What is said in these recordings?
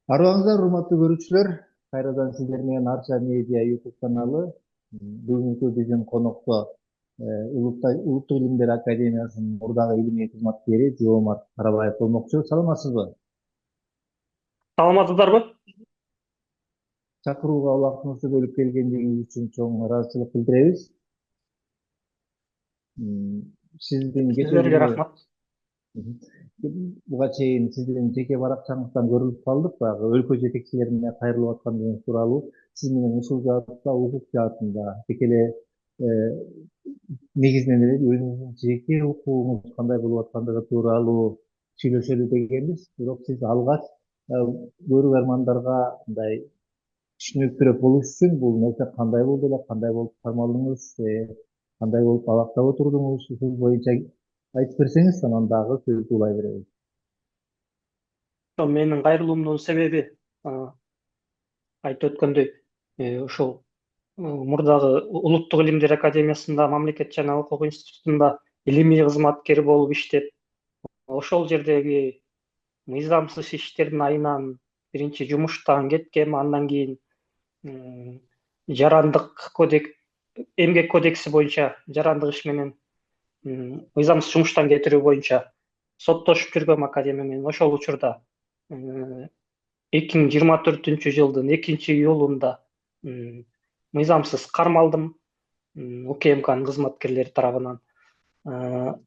Арыбаңыздар, урматтуу көрүүчүлөр. Кайрадан сиздер менен Арча медиа YouTube каналы. Бүгүнкү биздин конокто Улуттук Илимдер Академиясынын мурдагы илимий кызматкери Жоомарт Карабаев болмокчу. Саламатсызбы? Саламатсыздарбы? Чакырууга убактыңызды бөлүп келгендигиңиз үчүн чоң ыраазычылык билдиребиз. Сиздин кечээ Сиздерге күнү рахмат. буга чейин сиздин жеке баракчаңыздан көрүп калдык, баягы өлкө жетекчилерине кайрылып аткандыгыңыз тууралуу. Сиз менен ушул жаатта, укук жаатында тек эле негизинен эле өзүңүздүн жеке укугуңуз кандай болуп аткандыгы тууралуу сүйлөшөлү дегенбиз. Бирок сиз алгач көрүрмандарга мындай түшүнүктүүрөөк болуш үчүн бул нерсе кандай болду эле, кандай болуп кармалдыңыз, кандай болуп абактап отурдуңуз, ушул боюнча айтып берсеңиз, анан дагы сөздү улай беребиз. Менин кайрылуумдун себеби айтып өткөндөй, ушул мурдагы Улуттук Илимдер Академиясында, Мамлекет жана укук институтунда илимий кызматкер болуп иштеп, ошол жердеги мыйзамсыз иштердин айынан биринчи жумуштан кеткем, андан кийин жарандык кодекс, эмгек кодекси боюнча жарандык иш менен мыйзамсыз жумуштан кетирүү боюнча соттошуп жүргөм академия менен. Ошол учурда 2024 жылдын 2-июлунда мыйзамсыз кармалдым УКМКнын кызматкерлери тарабынан. 4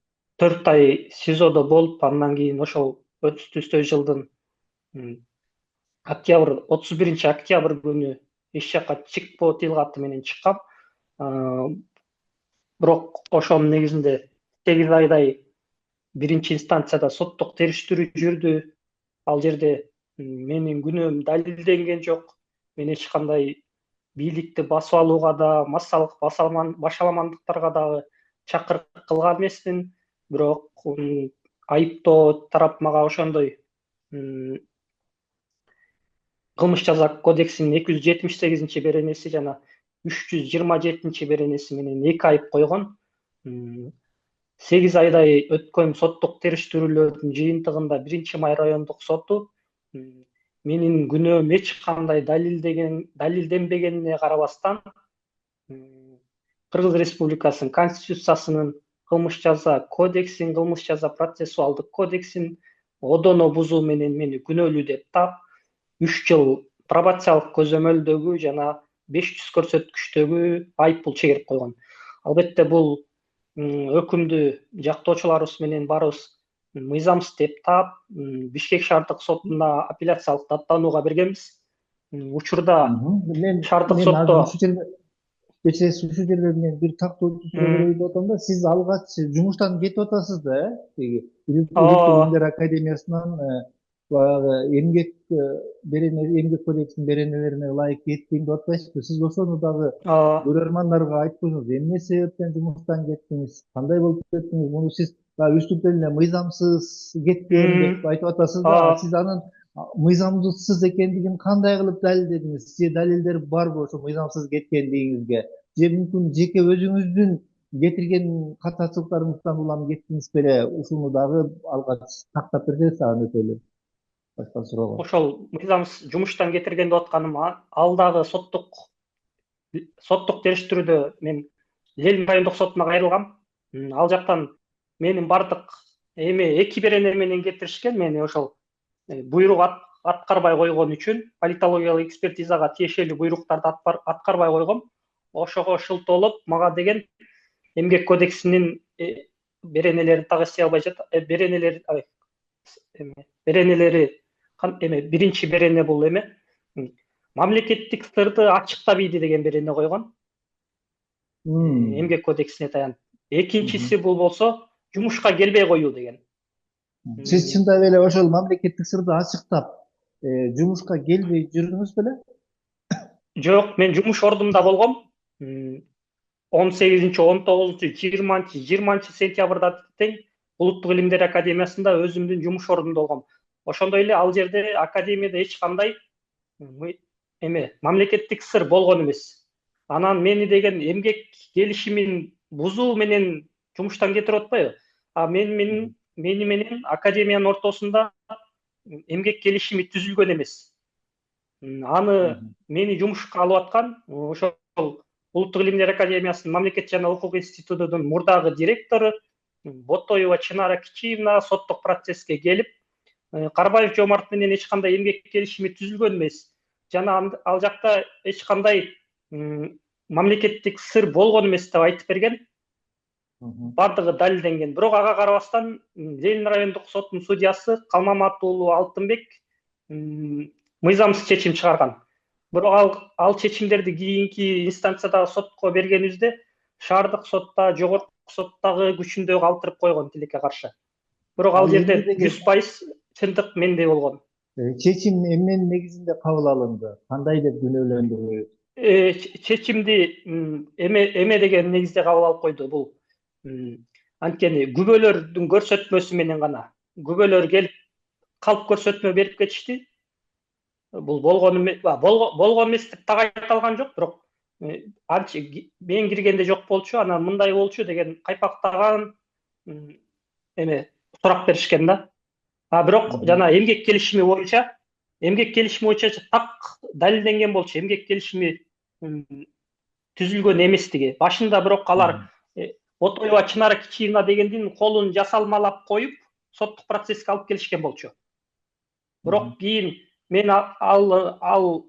ай СИЗОдо болуп, андан кийин ошол өтүстүү жылдын 31 октябрь күнү эч жакка чыкпоо тил каты менен чыккам. Бирок ошонун негизинде 8 айдай биринчи инстанцияда соттук териштирүү жүрдү. Ал жерде менин күнөөм далилденген жок. Мен эч кандай бийликти басып алууга да, массалык башаламандыктарга дагы чакырык кылган эмесмин. Бирок айыптоо тарап мага ошондой кылмыш жаза кодексинин 278 беренеси жана 327 менен 2 айып койгон. 8 айдай өткөн соттук териштирүүлөрдүн жыйынтыгында 1-Май райондук соту менин күнөөм эч кандай далилденбегенине карабастан, Кыргыз Республикасынын Конституциясынын, кылмыш жаза кодексин, кылмыш жаза процессуалдык кодексин одоно бузуу менен мени күнөөлүү деп таап, 3 жыл пробациялык көзөмөлдөгү жана 500 көрсөткүчтөгү айыппул чегирип койгон. Албетте бул өкүмдү жактоочуларыбыз менен баарыбыз мыйзамсыз деп таап, Бишкек шаардык сотуна апелляциялык даттанууга бергенбиз. Учурда Мен шаардык мен азыр сотто ушул жерде кечээ ушул жерде мен бир тактоочу суроо берейин деп атам да. Сиз алгач жумуштан кетип атасыз да, тиги Улуттук Илимдер Академиясынан баягы эмгек кодексинин беренелерине ылайык кеттим деп атпайсызбы? Сиз ошону дагы көрөрмандарга айтып койсоңуз, эмне себептен жумуштан кеттиңиз, кандай болуп кеттиңиз? Муну сиз баягы үстүртөн эле мыйзамсыз кеткем деп айтып атасыз да, сиз анын мыйзамсыз экендигин кандай кылып далилдедиңиз? Сизде далилдер барбы ошо мыйзамсыз кеткендигиңизге? Же мүмкүн жеке өзүңүздүн кетирген катачылыктарыңыздан улам кеттиңиз беле? Ушуну дагы алгач тактап берсеңиз дагы өтө эле башка суроого. ошол мыйзамсыз жумуштан кетирген деп атканым, ал дагы соттук териштирүүдө мен Ленин райондук сотуна кайрылгам. Ал жактан менин бардык 2 берене менен кетиришкен. Мени ошол буйрук аткарбай койгон үчүн, политологиялык экспертизага тиешелүү буйруктарды аткарбай койгом. Ошого шылтоолоп, мага деген эмгек кодексинин беренелерин так эстей албай жатам. Биринчи берене бул мамлекеттик сырды ачыктап ийди деген берене койгон. Эмгек кодексине таянып. Экинчиси бул болсо жумушка келбей коюу деген. Сиз чындап эле ошол мамлекеттик сырды ачыктап, жумушка келбей жүрдүңүз беле? Жок, мен жумуш ордумда болгом. 18, 19, 20 сентябрда тең Улуттук Илимдер Академиясында өзүмдүн жумуш ордумда болгом. Ошондой эле ал жерде академияда эч кандай мамлекеттик сыр болгон эмес. Анан мени деген эмгек келишимин бузуу менен жумуштан кетирип атпайбы? Мени менен академиянын ортосунда эмгек келишими түзүлгөн эмес. Аны мени жумушка алып аткан ошол Улуттук илимдер академиясынын Мамлекет жана укук институтунун мурдагы директору Ботоева Чынара Кичиевна соттук процесске келип, Карбаев Жомарт менен эч кандай эмгек келишими түзүлгөн эмес. Жана ал жакта эч кандай мамлекеттик сыр болгон эмес деп айтып берген. Бардыгы далилденген. Бирок ага карабастан Ленин райондук соттун судьясы Калмамат уулу Алтынбек мыйзамсыз чечим чыгарган. Бирок ал чечимдерди кийинки инстанциядагы сотко бергенибизде шаардык сотта, жогорку соттагы күчүндө калтырып койгон тилекке каршы. Бирок ал жерде 100% чындык менде болгон. Чечим эмненин негизинде кабыл алынды? Кандай деп күнөөлөндүрүлөт? Чечимди эме деген негизде кабыл алып койду. Бул анткени күбөлөрдүн көрсөтмөсү менен гана. Күбөлөр келип калп көрсөтмө берип кетишти. Бул болгон эмес деп так айта алган жок, бирок анча мен киргенде жок болчу, анан мындай болчу деген кайпактаган эме сурак беришкен да. Бирок жана эмгек келишими боюнча так далилденген болчу, эмгек келишими түзүлгөн эместиги. Башында бирок алар Ботоева Чынара Кичиевна дегендин колун жасалмалап коюп, соттук процесске алып келишкен болчу. Бирок кийин мен ал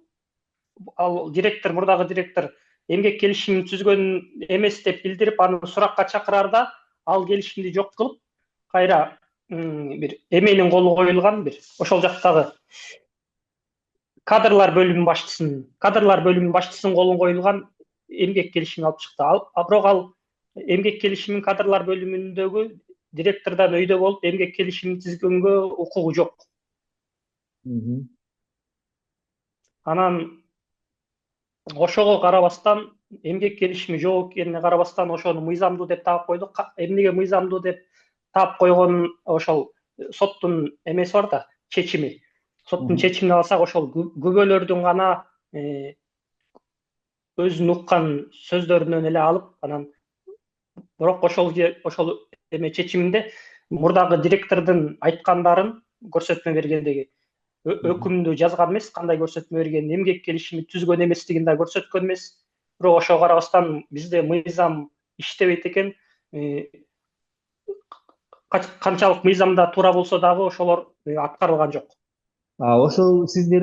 директор, мурдагы директор эмгек келишимин түзгөн эмес деп билдирип, аны суракка чакыраарда ал келишимди жок кылып, кайра бир эменин колу коюлган, бир ошол жактагы кадрлар бөлүмүнүн башчысынын колун коюлган эмгек келишимин алып чыкты. Бирок ал эмгек келишимин кадрлар бөлүмүндөгү директордон өйдө болуп, эмгек келишимин түзгөнгө укугу жок. Анан ошого карабастан, эмгек келишими жок экенине карабастан, ошону мыйзамдуу деп таап койдук. Эмнеге мыйзамдуу деп таап койгонун ошол соттун эмеси бар да, чечими. Соттун чечимин алсак, ошол күбөлөрдүн гана өзүн уккан сөздөрүнөн эле алып, анан бирок ошол эме чечиминде мурдагы директордун айткандарын көрсөтмө бергендеги, өкүмдү жазган эмес, кандай көрсөтмө бергенин, эмгек келишими түзгөн эместигин да көрсөткөн эмес. Бирок ошого карабастан бизде мыйзам иштебейт экен. Канчалык мыйзамда туура болсо дагы ошолор аткарылган жок. Ошол сизди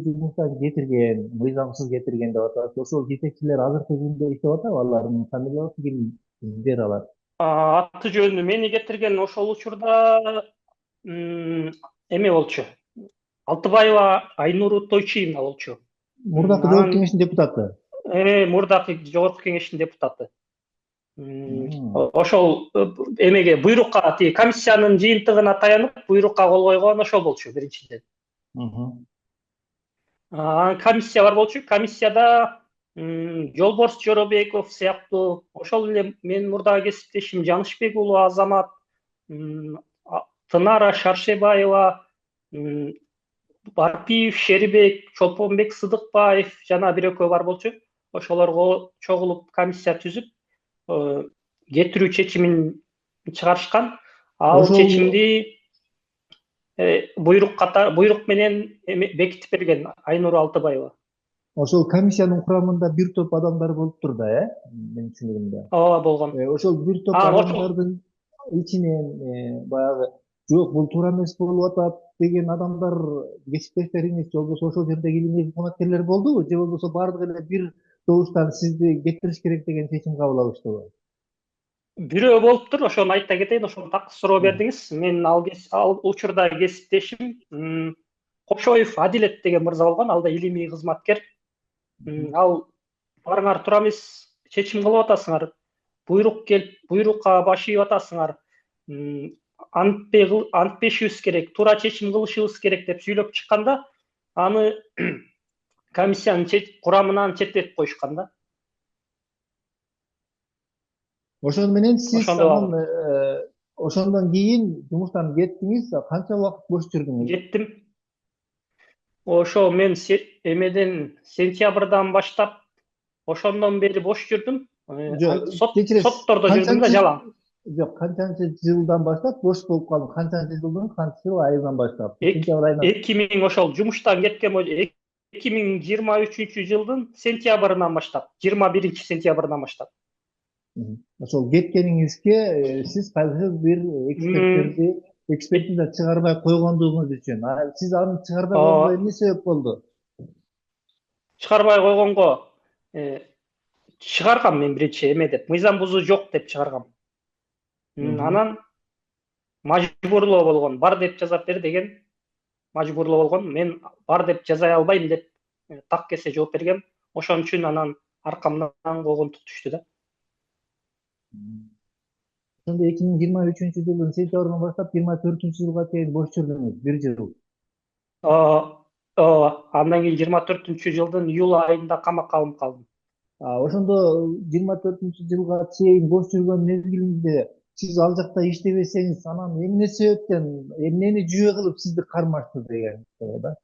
жумуштан кетирген, мыйзамсыз кетирген деп атат. Ошол жетекчилер азыркы күндө иштеп атабы? Алардын фамилиясы кимдер алар? Аты жөнү мени кетирген ошол учурда эме болчу. Алтыбаева Айнуру Тойчиевна болчу. Мурдакы жогорку кеңештин депутаты. Мурдакы жогорку кеңештин депутаты. Ошол эмеге буйрукка, комиссиянын жыйынтыгына таянып, буйрукка кол койгон ошол болчу биринчиден. Комиссия бар болчу. Комиссияда Жолборс Жоробеков сыяктуу, ошол эле менин мурдагы кесиптешим Жанышбек уулу Азамат, Тынара Шаршебаева, Барпиев Шерибек, Чолпонбек Сыдыкбаев жана бир экөө бар болчу. Ошолорго чогулуп комиссия түзүп, кетирүү чечимин чыгарышкан. Ал чечимди буйрук менен бекитип берген Айнур Алтыбаева. Ошол комиссиянын курамында бир топ адамдар болуптур да, менин түшүнүгүмдө. Ооба, болгон. Ошол бир топ адамдардын ичинен баягы жок, бул туура эмес болуп атат деген адамдар, кесиптештериңиз же болбосо ошол жердеги илимий кызматкерлер болдубу, же болбосо баардыгы эле бир добуштан сизди кетириш керек деген чечим кабыл алыштыбы? Бирөө болуптур, ошону айта кетейин, ошону так суроо бердиңиз. Мен ал учурда кесиптешим Кошоев Адилет деген мырза болгон, ал да илимий кызматкер. Ал барыңар тура эмес чечим кылып атасыңар, буйрук келип, буйрукка баш ийип атасыңар, антпешибиз керек, туура чечим кылышыбыз керек деп сүйлөп чыкканда, аны комиссиянын курамынан четтетип коюшкан да. Ошону менен сиз ошондон кийин жумуштан кеттиңиз, канча убакыт бош жүрдүңүз? Кеттим. Ошо мен эмеден сентябрдан баштап ошондон бери бош жүрдүм. Соттордо жүрдүм да жалаң. Жок, канчанчы жылдан баштап бош болуп калдың? Канчанчы жылдын канчы айынан баштап? 2000 ошол жумуштан кеткен 2023 жылдын сентябрынан баштап, 21 сентябрынан баштап. Ошол кеткениңизге сиз кайсыл бир экспертиза чыгарбай койгондугуңуз үчүн. Сиз аны чыгарбай койгонго эмне себеп болду? Чыгарбай койгонго чыгаргам мен биринчи эме деп, мыйзам бузуу жок деп чыгаргам. Анан мажбурлоо болгон, бар деп жазап бер деген мажбурлоо болгон. Мен бар деп жаза албайм деп так кесе жооп бергем. Ошон үчүн анан аркамдан койгонтук түштү да. Ошондо 2023-жылдын сентябрынан баштап 24-жылга чейин бош жүрдүңүз, 1 жыл. Андан кийин 24-жылдын июль айында камакка алынып калдым. Ошондо 24-жылга чейин бош жүргөн мезгилинде сиз ал жакта иштебесеңиз, анан эмне себептен, эмнени жүйө кылып сизди кармашты деген да?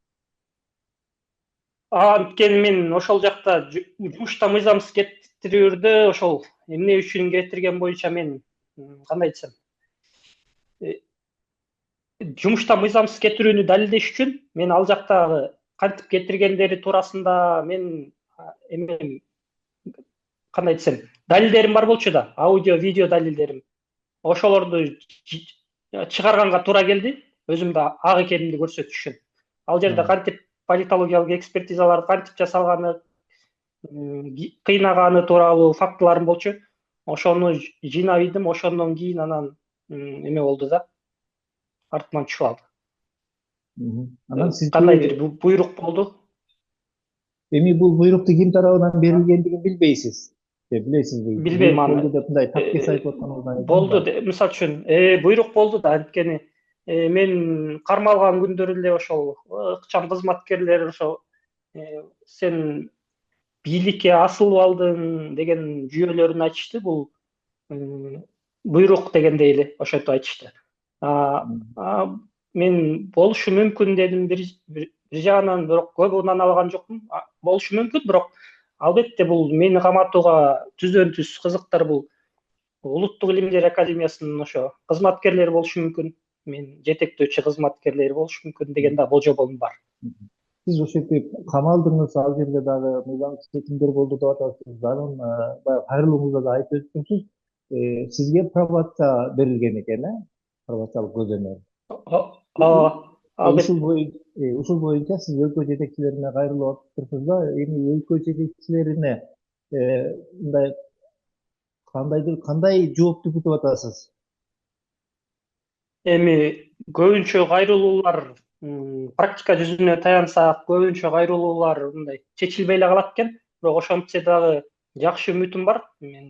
Анткени мен ошол жакта жумушта мыйзамсыз кетирүүрдө ошол эмне үчүн кетирген боюнча мен кандай десем, жумушта мыйзамсыз кетирүүнү далилдеш үчүн мен ал жактагы кантип кетиргендери туурасында мен эме кандай десем, далилдерим бар болчу да, аудио, видео далилдерим. Ошолорду чыгарганга туура келди, өзүмдү ак экенимди көрсөтүш үчүн. Ал жерде кантип политологиялык экспертизалар кантип жасалганы, кыйнаганы тууралуу фактыларым болчу. Ошону жыйнап ийдим, ошондон кийин анан эме болду да. Артынан түшүп алды. Анан сизге кандайдыр буйрук болду. Эми бул буйрукту ким тарабынан берилгендигин билбейсиз. Билесизби? Билбейм аны. Болду деп мындай таккес айтып атканыңыздан болду, мисалы үчүн, буйрук болду да, анткени мен кармалган күндөрү эле ошол ыкчам кызматкерлер ошо сен бийликке асылып алдың деген жүйөлөрүн айтышты. Бул буйрук дегендей эле ошентип айтышты. Мен болушу мүмкүн дедим бир жагынан, бирок көп унана алган жокмун. Болушу мүмкүн, бирок албетте бул мени каматууга түздөн түз кызыктар. Бул Улуттук илимдер академиясынын ошо кызматкерлери болушу мүмкүн, мен жетектөөчү кызматкерлери болушу мүмкүн деген да болжомум бар. Сиз ошо жерде камалдыңыз, ал жерде дагы мыйзамсыз кетимдер болду деп атасыз. Анан баягы кайрылууңузда да айтып өттүңүз, сизге пробация берилген экен, пробациялык көзөмөл. Ушул боюнча сиз өлкө жетекчилерине кайрылып атыптырсыз да. Эми өлкө жетекчилерине мындай кандай жоопту күтүп атасыз? Эми көбүнчө кайрылуулар, практика жүзүнө таянсак, көбүнчө кайрылуулар мындай чечилбей эле калат экен. Бирок ошентсе дагы жакшы үмүтүм бар. Мен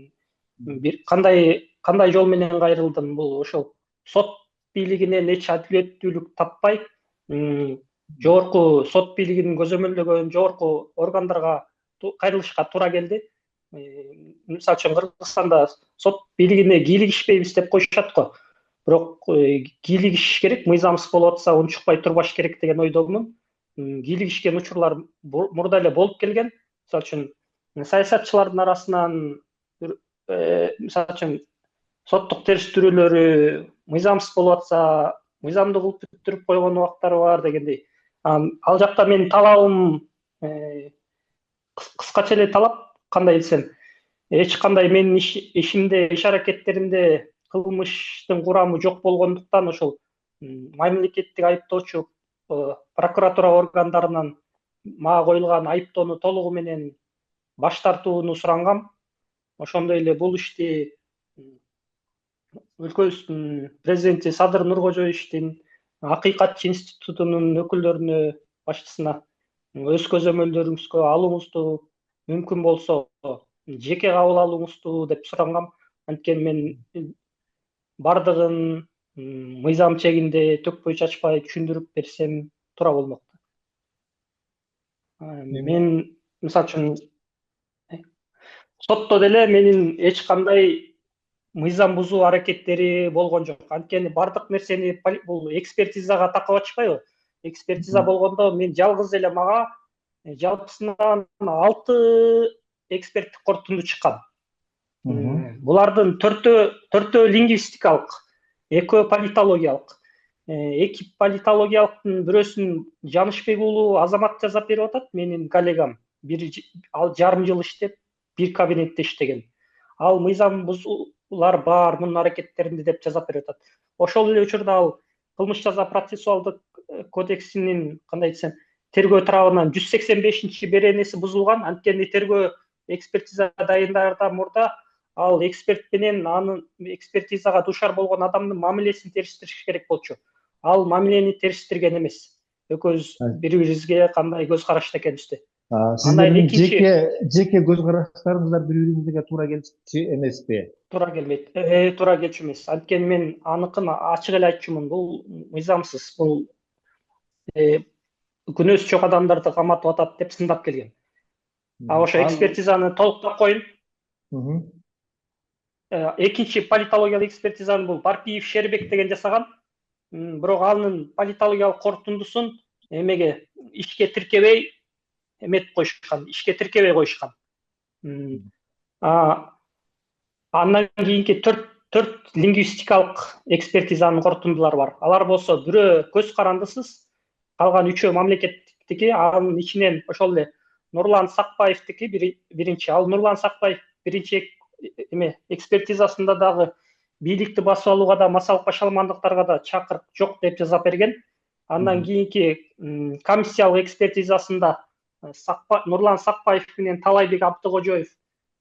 бир кандай жол менен кайрылдым, бул ошол сот бийлигинен эч адилеттүүлүк таппай, жогорку сот бийлигинин көзөмөлдөгөн жогорку органдарга кайрылышка туура келди. Мисалы үчүн Кыргызстанда сот бийлигине кийлигишпейбиз деп коюшат го. Бирок кийлигишиш керек, мыйзамсыз болуп атса унчукпай турбаш керек деген ойдомун. Кийлигишкен учурлар мурда эле болуп келген. Мисалы үчүн саясатчылардын арасынан, мисалы үчүн соттук териштирүүлөрү мыйзамсыз болуп атса, мыйзамдуу кылып бүттүрүп койгон убактары бар дегендей. Ал жакта менин талабым кыскача эле талап, кандай десем, эч кандай менин ишимде, иш аракеттеримде кылмыштын курамы жок болгондуктан ошол мамлекеттик айыптоочу прокуратура органдарынан мага коюлган айыптоону толугу менен баш тартууну сурангам. Ошондой эле бул ишти өлкөбүздүн президенти Садыр Нуркожоевичтин Акыйкатчы институтунун өкүлдөрүнө, башчысына өз көзөмөлдөрүңүзгө алууңузду, мүмкүн болсо жеке кабыл алууңузду деп сурангам. Анткени мен бардыгын мыйзам чегинде төкпөй чачпай түшүндүрүп берсем туура болмок. Мен мисалы үчүн сотто деле менин эч кандай мыйзам бузуу аракеттери болгон жок. Анткени бардык нерсени бул экспертизага такап атышпайбы? Экспертиза болгондо мен жалгыз эле мага жалпысынан 6 эксперттик корутунду чыккан. Булардын 4-өө лингвистикалык, 2-өө политологиялык. эки политологиялыктын бирөөсүн Жанышбек уулу Азамат жазап берип атат, менин коллегам. Ал жарым жыл иштеп, бир кабинетте иштеген. Ал мыйзам бузуулар бар мунун аракеттеринде деп жазап берип атат. Ошол эле учурда ал кылмыш жаза процессуалдык кодексинин кандай десем, тергөө тарабынан 185 беренеси бузулган. Анткени тергөө экспертиза дайындардан мурда ал эксперт менен анын экспертизага дуушар болгон адамдын мамилесин териштириш керек болчу. Ал мамилени териштирген эмес. Экөөбүз бири бирибизге кандай көз карашта экенибизди. Сиздердин жеке көз караштарыңыздар бири бириңизге туура келчү эмеспи? Туура келбейт. Туура келчү эмес. Анткени мен аныкын ачык эле айтчумун. Бул мыйзамсыз. Бул күнөөсү жок адамдарды каматып атат деп сындап келген. Ошо экспертизаны толуктап коеюн. Экинчи политологиялык экспертизаны бул Барпиев Шербек деген жасаган. Бирок анын политологиялык корутундусун эмеге ишке тиркебей эметип коюшкан, ишке тиркебей коюшкан. Андан кийинки төрт лингвистикалык экспертизанын корутундулары бар. Алар болсо бирөө көз карандысыз, калган үчөө мамлекеттики, анын ичинен ошол эле Нурлан Сакбаевдики биринчи. Ал Нурлан Сакбаев биринчи экспертизасында дагы бийликти басып алууга да, массалык башаламандыктарга да чакырык жок деп жазап берген. Андан кийинки комиссиялык экспертизасында Нурлан Сакбаев менен Талайбек Абдыкожоев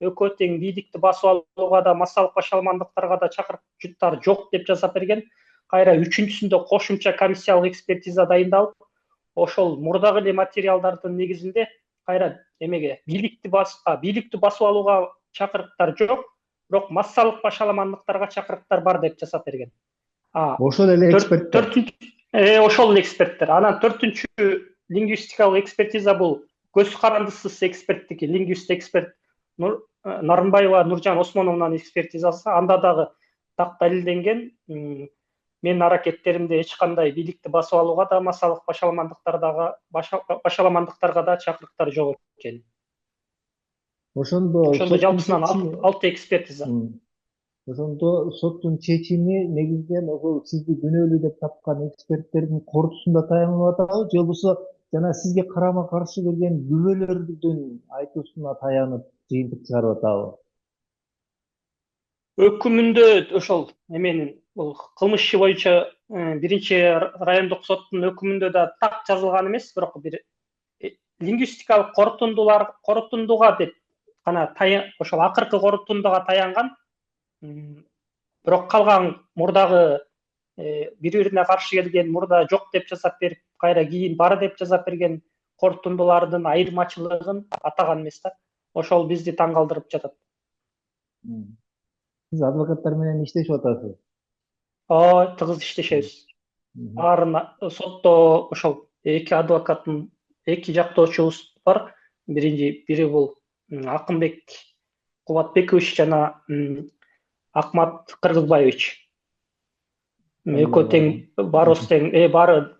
экөө тең бийликти басып алууга да, массалык башаламандыктарга да чакырыктар жок деп жазап берген. Кайра үчүнчүсүндө кошумча комиссиялык экспертиза дайындалып, ошол мурдагы эле материалдардын негизинде кайра эмеге бийликти басып алууга чакырыктар жок, бирок массалык башаламандыктарга чакырыктар бар деп жасап берген. Ошол эле эксперттер. Ошол эле эксперттер. Анан төртүнчү лингвистикалык экспертиза бул көз карандысыз эксперттики, лингвист эксперт Нарынбаева Нуржан Осмоновнун экспертизасы. Анда дагы так далилденген. Менин аракеттеримде эч кандай бийликти басып алууга да, массалык башаламандыктарга да чакырыктар жок экен. Ошондо жалпысынан 6 экспертиза. Ошондо соттун чечими негизинен ошол сизди күнөөлүү деп тапкан эксперттердин корутусунда таянып атабы, же болбосо жана сизге карама каршы келген күбөлөрдүн айтуусуна таянып жыйынтык чыгарып атабы? Өкүмүндө ошол эменин бул кылмыш иши боюнча биринчи райондук соттун өкүмүндө да так жазылган эмес, бирок бир лингвистикалык корутундуга деп гана ошол акыркы корутундуга таянган. Бирок калган мурдагы бири-бирине каршы келген, мурда жок деп жазап берип, кайра кийин бар деп жазап берген корутундулардын айырмачылыгын атаган эмес да. Ошол бизди таң калтырып жатат. Сиз адвокаттар менен иштешип атасыз? Тыгыз иштешебиз. Баарын сотто ошол эки адвокаттын эки жактоочубуз бар. Бири бул Акынбек Кубатбекович жана Акмат Кыргызбаевич. Экөө тең, баарыбыз тең, баары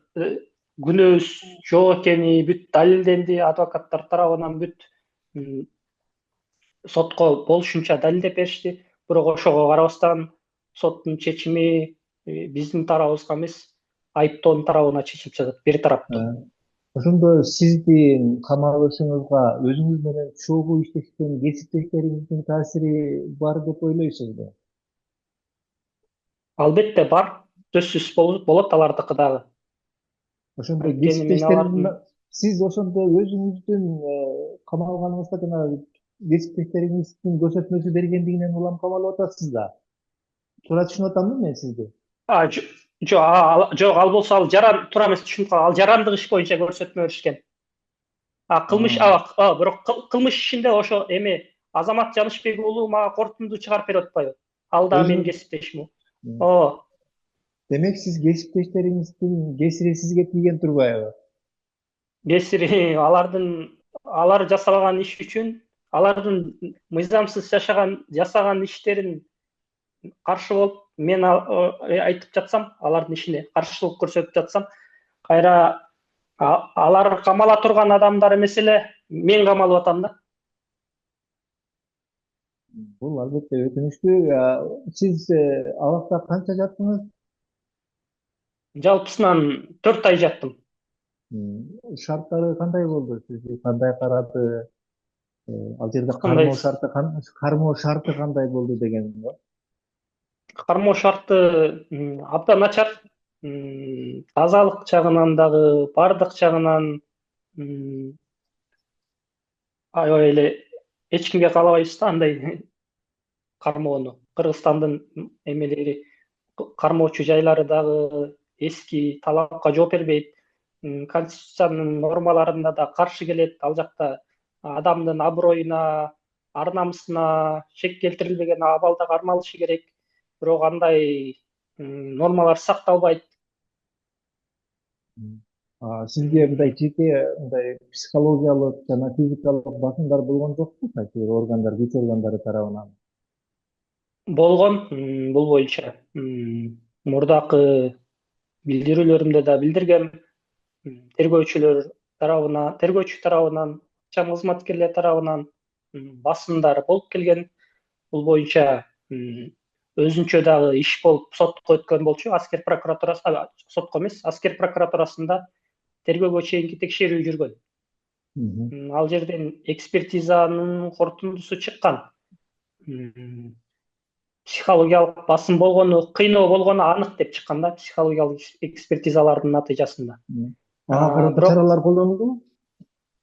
күнөөбүз жок экени бүт далилденди, адвокаттар тарабынан бүт сотко болушунча далилдеп беришти. Бирок ошого карабастан соттун чечими биздин тарабыбызга эмес, айыптоонун тарабына чечилип жатат, бир тараптуу. Ошондо сиздин камалышыңызга өзүңүз менен чогуу иштешкен кесиптештериңиздин таасири бар деп ойлойсузбу? Албетте бар, сөзсүз болот алардыкы дагы. Ошондо кесиптештериң, сиз ошондо өзүңүздүн камалганыңызда жана кесиптештериңиздин көрсөтмөсү бергендигинен улам камалып атасыз да. Туура түшүнүп атамбы мен сизди? Жок, ал болсо ал туура эмес түшүнүп калган. Ал жарандык иш боюнча көрсөтмө беришкен. Бирок кылмыш ишинде ошо Азамат Жанышбек уулу мага корутунду чыгарып берип атпайбы? Ал да менин кесиптешим. Демек сиз кесиптештериңиздин кесири сизге тийген турбайбы? Кесири алар жасалган иш үчүн, алардын мыйзамсыз жасаган иштерин каршы болуп мен айтып жатсам, алардын ишине каршылык көрсөтүп жатсам, кайра алар камала турган адамдар эмес эле мен камалып атам да. Бул албетте өкүнүчтүү. Сиз абакта канча жаттыңыз? Жалпысынан 4 ай жаттым. Шарттары кандай болду? Сизди кандай карады? Ал жерде Кандай кармоо шарты кандай болду дегеним го. кармоо шарты абдан начар. Тазалык жагынан дагы, бардык жагынан аябай эле эч кимге каалабайбыз да андай кармоону. Кыргызстандын эмелери, кармоочу жайлары дагы эски талапка жооп бербейт. Конституциянын нормаларына да каршы келет. Ал жакта адамдын аброюна, ар намысына шек келтирилбеген абалда кармалышы керек. Бирок андай нормалар сакталбайт. Сизге мындай жеке мындай психологиялык жана физикалык басымдар болгон жокпу? Кайсы бир органдар, күч органдары тарабынан? Болгон бул боюнча мурдакы билдирүүлөрүмдө да билдиргем. Тергөөчү тарабынан, ачам кызматкерлер тарабынан басымдар болуп келген. Бул боюнча өзүнчө дагы иш болуп сотко өткөн болчу. Аскер прокуратурасы, сотко эмес, аскер прокуратурасында тергөөгө чейинки текшерүү жүргөн. Ал жерден экспертизанын корутундусу чыккан. Психологиялык басым болгону, кыйноо болгону анык деп чыккан да, психологиялык экспертизалардын натыйжасында. Ага карата чаралар колдонулдубу?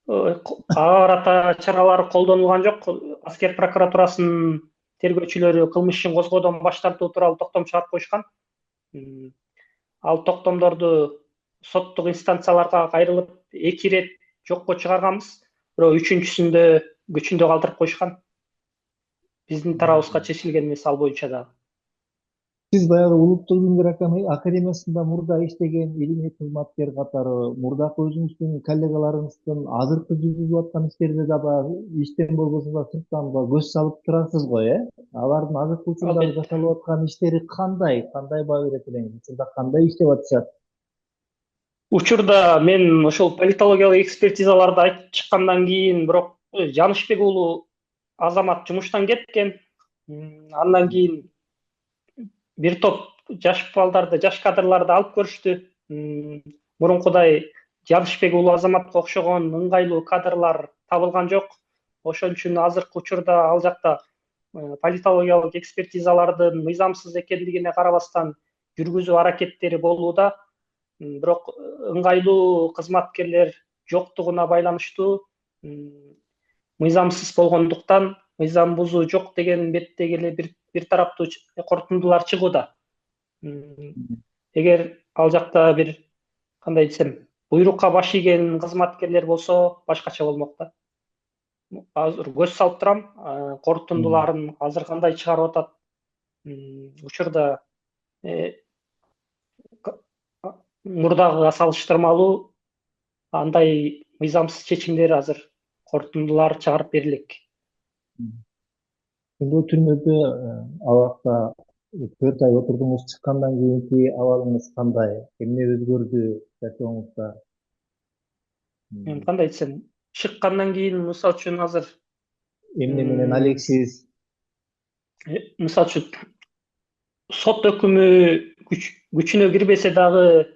Ага карата чаралар колдонулган жок. Аскер прокуратурасынын тергөөчүлөрү кылмыш ишин козгоодон баш тартуу тууралуу токтом чыгарып коюшкан. Ал токтомдорду соттук инстанцияларга кайрылып 2 ирет жокко чыгарганбыз. Бирок үчүнчүсүндө күчүндө калтырып коюшкан. Биздин тарабыбызга чечилген эмес ал боюнча дагы. Сиз баягы Улуттук илимдер академиясында мурда иштеген илимий кызматкер катары мурдакы өзүңүздүн коллегаларыңыздын азыркы жүргүзүп аткан иштерде да баягы иштен болбосо да сырттан көз салып турасыз го, э? Алардын азыркы учурдагы жасалып аткан иштери кандай баа берет элеңиз? Учурда кандай иштеп атышат? Учурда мен ошол политологиялык экспертизаларды айтып чыккандан кийин, бирок Жанышбек уулу азамат жумуштан кеткен. Андан кийин бир топ жаш балдарды, жаш кадрларды алып көрүштү. Мурункудай Жанышбек уулу азаматка окшогон ыңгайлуу кадрлар табылган жок. Ошон үчүн азыркы учурда ал жакта политологиялык экспертизалардын мыйзамсыз экендигине карабастан жүргүзүү аракеттери болууда. Бирок ыңгайлуу кызматкерлер жоктугуна байланыштуу мыйзамсыз болгондуктан мыйзам бузуу жок деген беттеги эле бир тараптуу корутундулар чыгууда. Эгер ал жакта бир кандай десем, буйрукка баш ийген кызматкерлер болсо башкача болмок да. Азыр көз салып турам, корутундуларын азыр кандай чыгарып атат. Учурда мурдагыга салыштырмалуу андай мыйзамсыз чечимдер азыр корутундулар чыгарып берилек. Түрмөдө ал убакта 4 ай отурдуңуз, чыккандан кийинки абалыңыз кандай? Эмне өзгөрдү жашооңузда? Кандай десем, чыккандан кийин мисалы үчүн азыр Эмне менен алексиз? Мисалы үчүн сот өкүмү күчүнө кирбесе дагы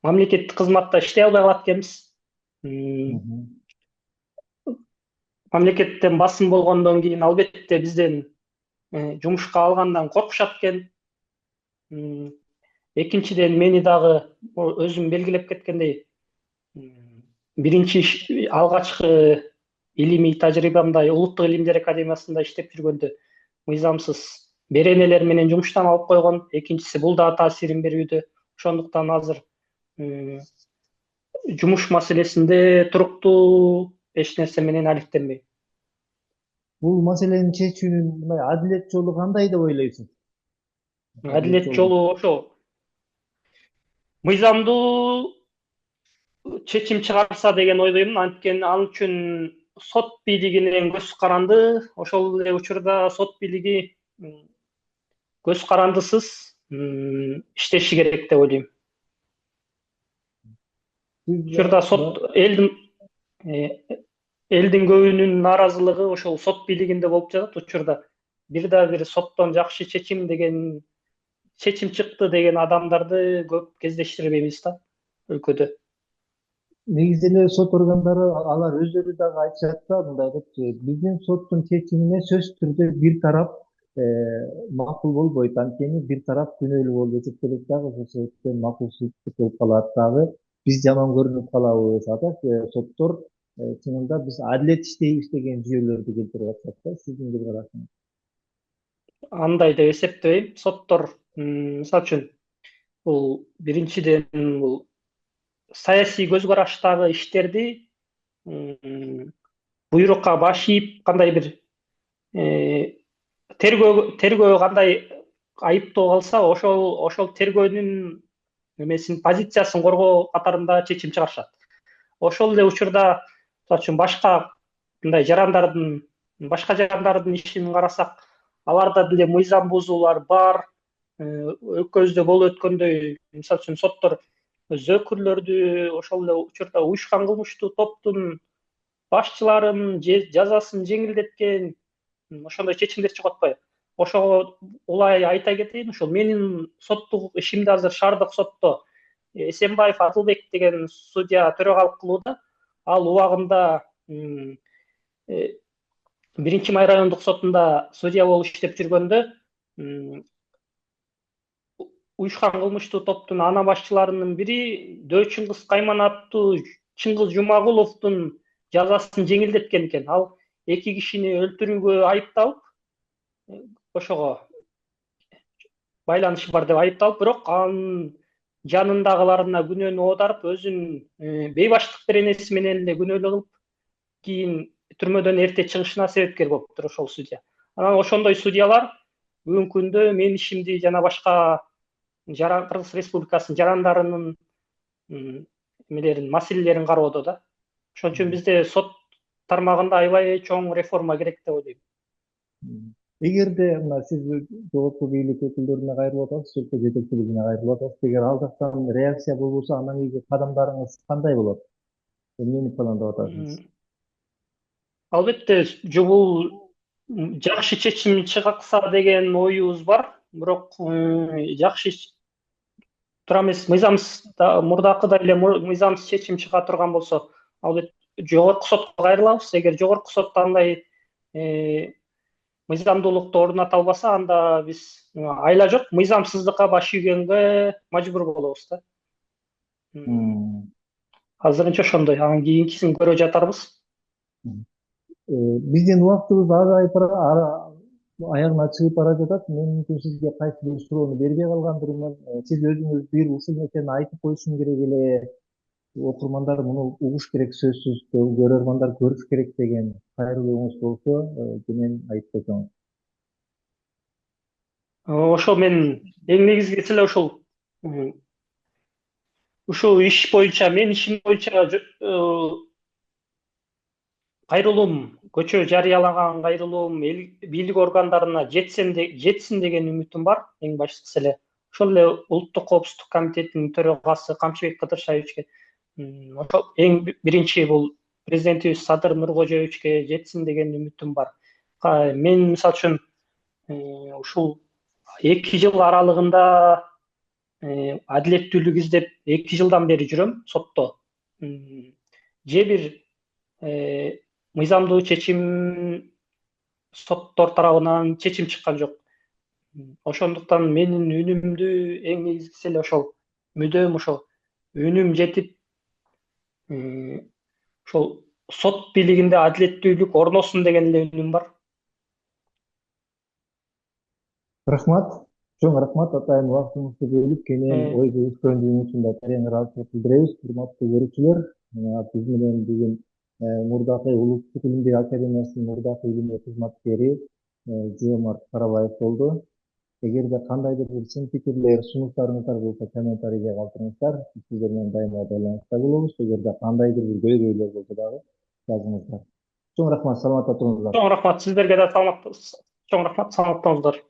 мамлекеттик кызматта иштей албай калат экенбиз. Мамлекеттен басым болгондон кийин албетте бизден жумушка алгандан коркушат экен. Экинчиден мени дагы өзүм белгилеп кеткендей, биринчи алгачкы илимий тажрыйбамда Улуттук илимдер академиясында иштеп жүргөндө мыйзамсыз беренелер менен жумуштан алып койгон. Экинчиси бул да таасирин берүүдө. Ошондуктан азыр жумуш маселесинде туруктуу эч нерсе менен алектенбейм. Бул маселени чечүүнүн мындай адилет жолу кандай деп ойлойсуз? Адилет жолу ошо мыйзамдуу чечим чыгарса деген ойдоймун. Анткени ал үчүн сот бийлигинен көз каранды. Ошол эле учурда сот бийлиги көз карандысыз иштеши керек деп ойлойм. Учурда сот элдин көбүнүн нааразылыгы ошол сот бийлигинде болуп жатат. Учурда бир да бир соттон жакшы чечим деген чечим чыкты деген адамдарды көп кездештирбейбиз да өлкөдө. Негизи эле сот органдары алар өздөрү дагы айтышат да мындай деп, биздин соттун чечимине сөзсүз түрдө бир тарап макул болбойт. Анткени бир тарап күнөөлүү болуп эсептелет дагы, ошол себептен макулсуздук болуп калат дагы. Биз жаман көрүнүп калабыз. Атат соттор чынында биз адилет иштейбиз деген жүйөлөрдү келтирип атышат да. Сиздин көз карашыңыз? Андай деп эсептебейм. Соттор, мисалы үчүн, бул биринчиден бул саясий көз караштагы иштерди буйрукка баш ийип кандай бир тергөө кандай айыптоо калса, ошол тергөөнүн эмесин позициясын коргоо катарында чечим чыгарышат. Ошол эле учурда, мисалы үчүн, мындай башка жарандардын ишин карасак, аларда деле мыйзам бузуулар бар. Өлкөбүздө болуп өткөндөй, мисалы үчүн, соттор зөөкүрлөрдү, ошол эле учурда уюшкан кылмыштуу топтун башчыларын жазасын жеңилдеткен, ошондой чечимдер чыгып атпайбы? Ошого улай айта кетейин, ушул менин соттук ишимди азыр шаардык сотто Эсенбаев Адылбек деген судья төрагалык кылууда. Ал убагында Биринчи Май райондук сотунда судья болуп иштеп жүргөндө уюшкан кылмыштуу топтун ана башчыларынын бири Дөө Чыңгыз Кайманаттуу Чыңгыз Жумагуловдун жазасын жеңилдеткен экен. Ал 2 кишини өлтүрүүгө айыпталып, ошого байланышы бар деп айыпталып, бирок анын жанындагыларына күнөөнү оодарып, өзүнүн бейбаштык беренеси менен эле күнөөлүү кылып, кийин түрмөдөн эрте чыгышына себепкер болуптур ошол судья. Анан ошондой судьялар бүгүнкү күндө менин ишимди жана башка Кыргыз Республикасынын жарандарынын маселелерин кароодо да. Ошон үчүн бизде сот тармагында аябай чоң реформа керек деп ойлойм. Эгерде мына сиз жогорку бийлик өкүлдөрүнө кайрылып атасыз, өлкө жетекчилигине кайрылып атасыз, эгер ал жактан реакция болбосо, андан кийинки кадамдарыңыз кандай болот? Эмнени пландап атасыз? Албетте, бул жакшы чечим чыкса деген оюбуз бар, бирок жакшы туура эмес, мурдакыдай эле мыйзамсыз чечим чыга турган болсо, албетте жогорку сотко кайрылабыз. Эгер жогорку сот андай мыйзамдуулукту орната албаса, анда биз айла жок, мыйзамсыздыкка баш ийгенге мажбур болобуз да. Азырынча ошондой, анан кийинкисин көрө жатарбыз. Биздин убактыбыз аягына чыгып бара жатат. Мен сизге кайсы бир суроону бербей калгандырмын. Сиз өзүңүз бир ушул нерсени айтып коюшуң керек эле, окурмандар муну угуш керек, сөзсүз көрөрмандар көрүш керек деген кайрылууңуз болсо, кенен айтып койсоңуз. Ошол мен эң негизгиси эле ушул иш боюнча, менин ишим боюнча кайрылуум, көчө жарыялаган кайрылуум бийлик органдарына жетсин деген үмүтүм бар, эң баштысы эле. Ошол эле Улуттук коопсуздук комитетинин төрагасы Камчыбек Кыдыршаевичке, ошол эң биринчи бул президентибиз Садыр Нуркожоевичке жетсин деген үмүтүм бар. Мен, мисалы үчүн, ушул 2 жыл аралыгында адилеттүүлүк издеп 2 жылдан бери жүрөм сотто. Же бир мыйзамдуу чечим, соттор тарабынан чечим чыккан жок. Ошондуктан менин үнүмдү эң негизгиси эле ошол мүдөм, ошол үнүм жетип, ошол сот бийлигинде адилеттүүлүк орношсун деген эле үнүм бар. Рахмат. Чоң рахмат, атайын убактыңызды бөлүп, кенен ой бөлүшкөнүңүз үчүн да терең ыраазычылык билдиребиз. Урматтуу көрүүчүлөр, биз менен бүгүн мурдакы Улуттук Илимдер Академиясынын мурдакы илимий кызматкери Жомарт Карабаев болду. Эгерде кандайдыр бир сын пикирлер, сунуштарыңыздар болсо, комментарийге калтырыңыздар. Биз сиздер менен дайыма байланышта болобуз. Эгерде кандайдыр бир көйгөйлөр болсо дагы жазыңыздар. Чоң рахмат, саламатта туруңуздар. Чоң рахмат, сиздерге да чоң рахмат, саламатта туруңуздар.